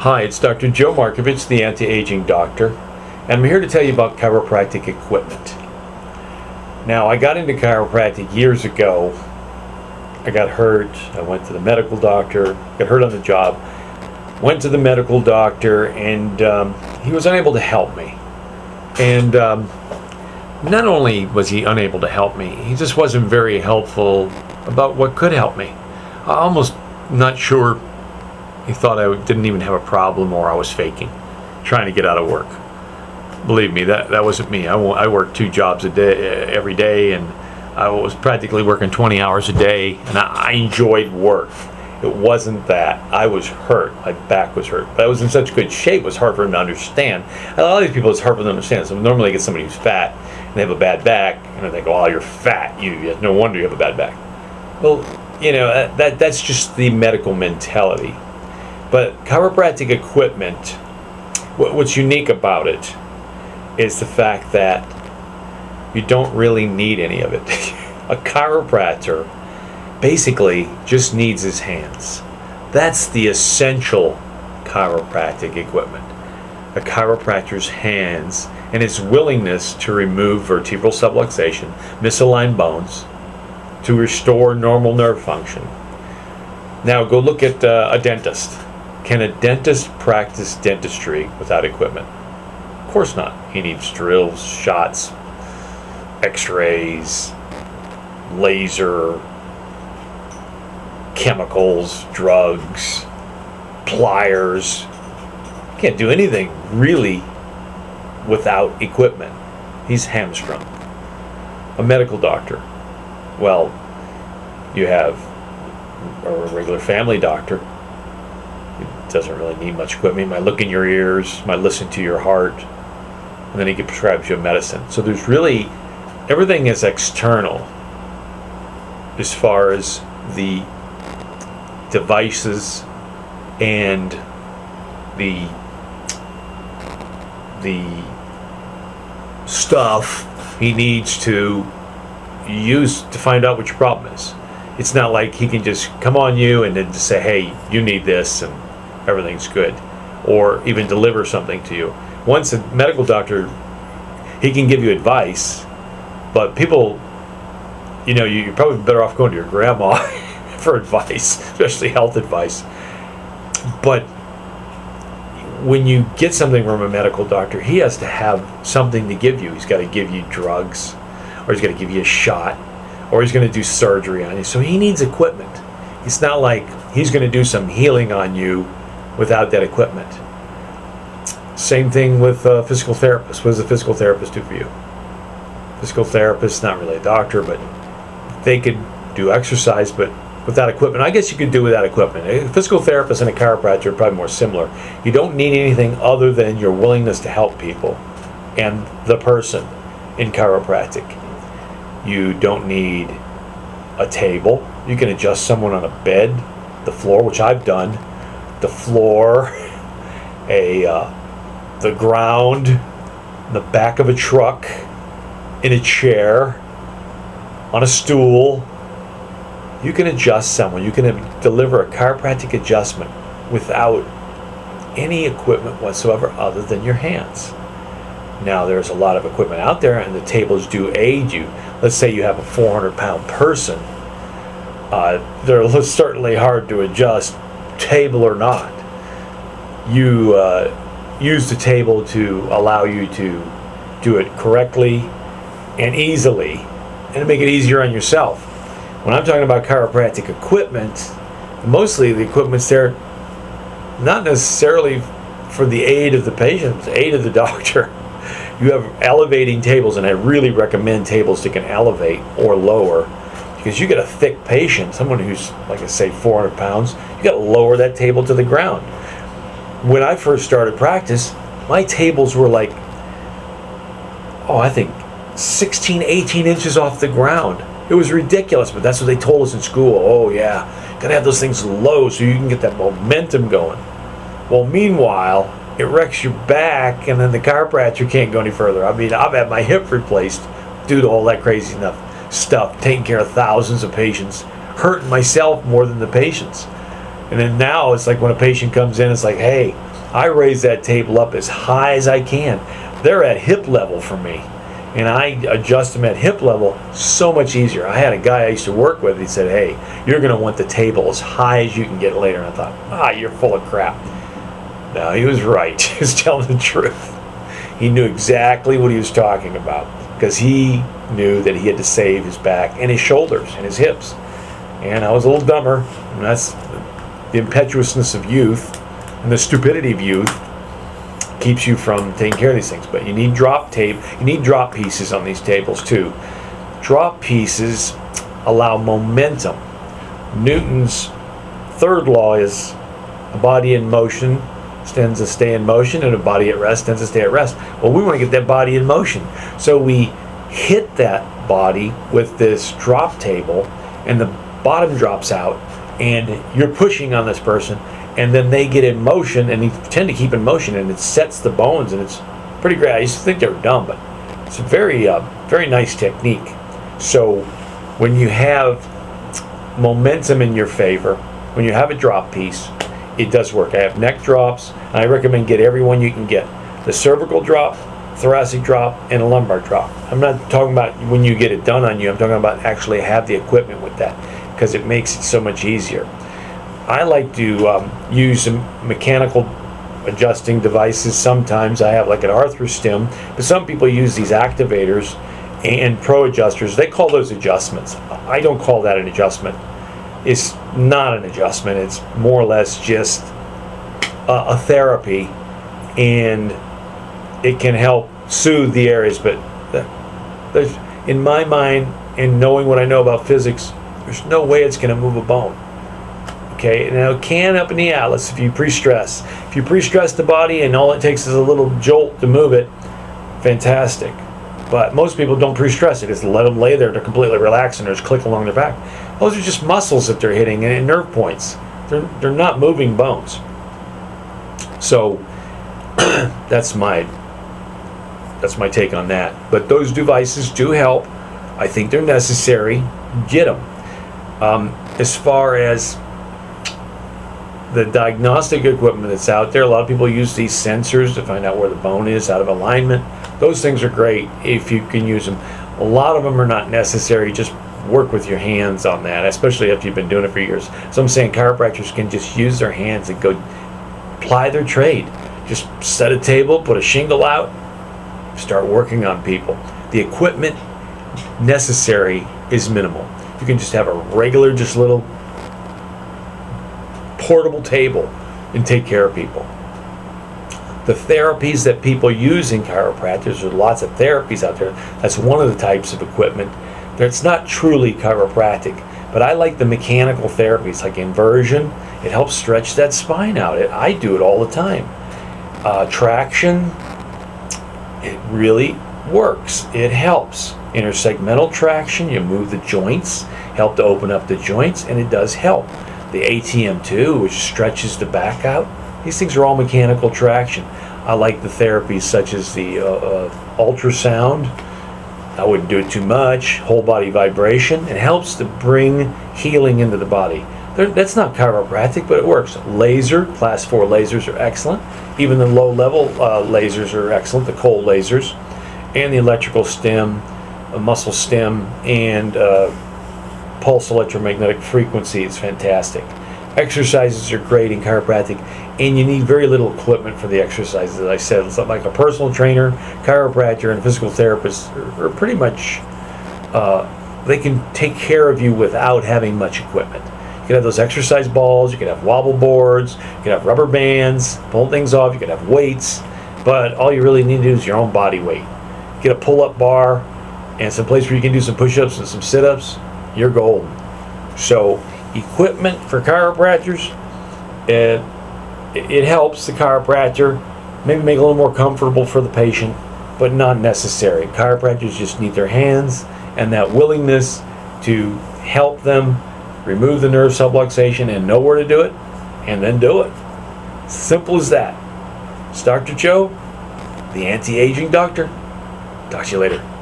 Hi, it's Dr. Joe Markovich, the anti-aging doctor, and I'm here to tell you about chiropractic equipment. Now, I got into chiropractic years ago. I got hurt. I went to the medical doctor, got hurt on the job, went to the medical doctor, and he was unable to help me. And not only was he unable to help me, he just wasn't very helpful about what could help me. I'm almost not sure he thought I didn't even have a problem or I was faking, trying to get out of work. Believe me, that wasn't me. I worked 2 jobs a day, every day, and I was practically working 20 hours a day, and I enjoyed work. It wasn't that. I was hurt. My back was hurt. But I was in such good shape, it was hard for him to understand. A lot of these people, it's hard for them to understand. So normally I get somebody who's fat, and they have a bad back, and I think, oh, you're fat. No wonder you have a bad back. Well, that's just the medical mentality. But chiropractic equipment, what's unique about it is the fact that you don't really need any of it. A chiropractor basically just needs his hands. That's the essential chiropractic equipment. A chiropractor's hands and his willingness to remove vertebral subluxation, misaligned bones, to restore normal nerve function. Now go look at a dentist. Can a dentist practice dentistry without equipment? Of course not. He needs drills, shots, x-rays, laser, chemicals, drugs, pliers. Can't do anything really without equipment. He's hamstrung. A medical doctor. Well, you have a regular family doctor. Doesn't really need much equipment. He might look in your ears, might listen to your heart, and then he can prescribe you a medicine. So there's really, everything is external as far as the devices and the stuff he needs to use to find out what your problem is. It's not like he can just come on you and then just say, hey, you need this, and everything's good, or even deliver something to you. Once a medical doctor, he can give you advice, but people, you're probably better off going to your grandma for advice, especially health advice. But when you get something from a medical doctor, he has to have something to give you. He's got to give you drugs, or he's got to give you a shot, or he's going to do surgery on you. So he needs equipment. It's not like he's going to do some healing on you without that equipment. Same thing with a physical therapist. What does a physical therapist do for you? Physical therapist, not really a doctor, but they could do exercise, but without equipment. I guess you could do without equipment. A physical therapist and a chiropractor are probably more similar. You don't need anything other than your willingness to help people and the person in chiropractic. You don't need a table. You can adjust someone on a bed, the floor, which I've done, the floor, the ground, the back of a truck, in a chair, on a stool. You can adjust someone. You can deliver a chiropractic adjustment without any equipment whatsoever other than your hands. Now, there's a lot of equipment out there, and the tables do aid you. Let's say you have a 400-pound person. They're certainly hard to adjust, table or not. You use the table to allow you to do it correctly and easily, and to make it easier on yourself. When I'm talking about chiropractic equipment, mostly the equipment's there not necessarily for the aid of the patient, it's the aid of the doctor. You have elevating tables, and I really recommend tables that can elevate or lower, because you get a thick patient, someone who's, like I say, 400 pounds, you got to lower that table to the ground. When I first started practice, my tables were like, I think 16, 18 inches off the ground. It was ridiculous, but that's what they told us in school. Oh yeah, gotta have those things low so you can get that momentum going. Well, meanwhile, it wrecks your back, and then the chiropractor can't go any further. I mean, I've had my hip replaced due to all that crazy stuff, taking care of thousands of patients, hurting myself more than the patients. And then now it's like when a patient comes in, it's like, hey, I raise that table up as high as I can. They're at hip level for me, and I adjust them at hip level so much easier. I had a guy I used to work with, he said, hey, you're going to want the table as high as you can get later. And I thought, you're full of crap. No, he was right. He was telling the truth. He knew exactly what he was talking about, because he knew that he had to save his back and his shoulders and his hips. And I was a little dumber, and that's the impetuousness of youth and the stupidity of youth keeps you from taking care of these things. But you need drop pieces on these tables too. Drop pieces allow momentum. Newton's third law is a body in motion tends to stay in motion, and a body at rest tends to stay at rest. Well, we want to get that body in motion. So we hit that body with this drop table, and the bottom drops out, and you're pushing on this person, and then they get in motion, and you tend to keep in motion, and it sets the bones, and it's pretty great. I used to think they were dumb, but it's a very, very nice technique. So when you have momentum in your favor, when you have a drop piece, it does work. I have neck drops, and I recommend get every one you can get. The cervical drop, thoracic drop, and a lumbar drop. I'm not talking about when you get it done on you. I'm talking about actually have the equipment with that, because it makes it so much easier. I like to use some mechanical adjusting devices. Sometimes I have like an ArthroStim, but some people use these activators and pro adjusters. They call those adjustments. I don't call that an adjustment. It's not an adjustment. It's more or less just a therapy, and it can help soothe the areas. But there's, in my mind, and knowing what I know about physics, there's no way it's going to move a bone. Okay, now it can up in the atlas if you pre-stress. If you pre-stress the body and all it takes is a little jolt to move it, fantastic. But most people don't pre-stress it. Just let them lay there. They're completely relaxed and just click along their back. Those are just muscles that they're hitting and nerve points. They're not moving bones. So that's my take on that. But those devices do help. I think they're necessary. Get them. As far as the diagnostic equipment that's out there, a lot of people use these sensors to find out where the bone is out of alignment. Those things are great if you can use them. A lot of them are not necessary. Just work with your hands on that, especially if you've been doing it for years. So I'm saying chiropractors can just use their hands and go ply their trade. Just set a table, put a shingle out, start working on people. The equipment necessary is minimal. You can just have a regular, just little portable table and take care of people. The therapies that people use in chiropractic, there's lots of therapies out there. That's one of the types of equipment. It's not truly chiropractic, but I like the mechanical therapies like inversion. It helps stretch that spine out. I do it all the time. Traction, it really works. It helps. Intersegmental traction, you move the joints, help to open up the joints, and it does help. The ATM2, which stretches the back out, these things are all mechanical traction. I like the therapies such as the ultrasound. I wouldn't do it too much. Whole body vibration. It helps to bring healing into the body. That's not chiropractic, but it works. Laser, class 4 lasers are excellent. Even the low level lasers are excellent, the cold lasers. And the electrical stem, muscle stem, and pulse electromagnetic frequency is fantastic. Exercises are great in chiropractic, and you need very little equipment for the exercises. As I said, it's like a personal trainer, chiropractor, and physical therapist are pretty much, they can take care of you without having much equipment. You can have those exercise balls, you can have wobble boards, you can have rubber bands, pull things off, you can have weights, but all you really need to do is your own body weight. Get a pull-up bar and some place where you can do some push-ups and some sit-ups, you're golden. So equipment for chiropractors, it helps the chiropractor, maybe make it a little more comfortable for the patient, but not necessary. Chiropractors just need their hands and that willingness to help them remove the nerve subluxation and know where to do it, and then do it. Simple as that. It's Dr. Joe, the anti-aging doctor. Talk to you later.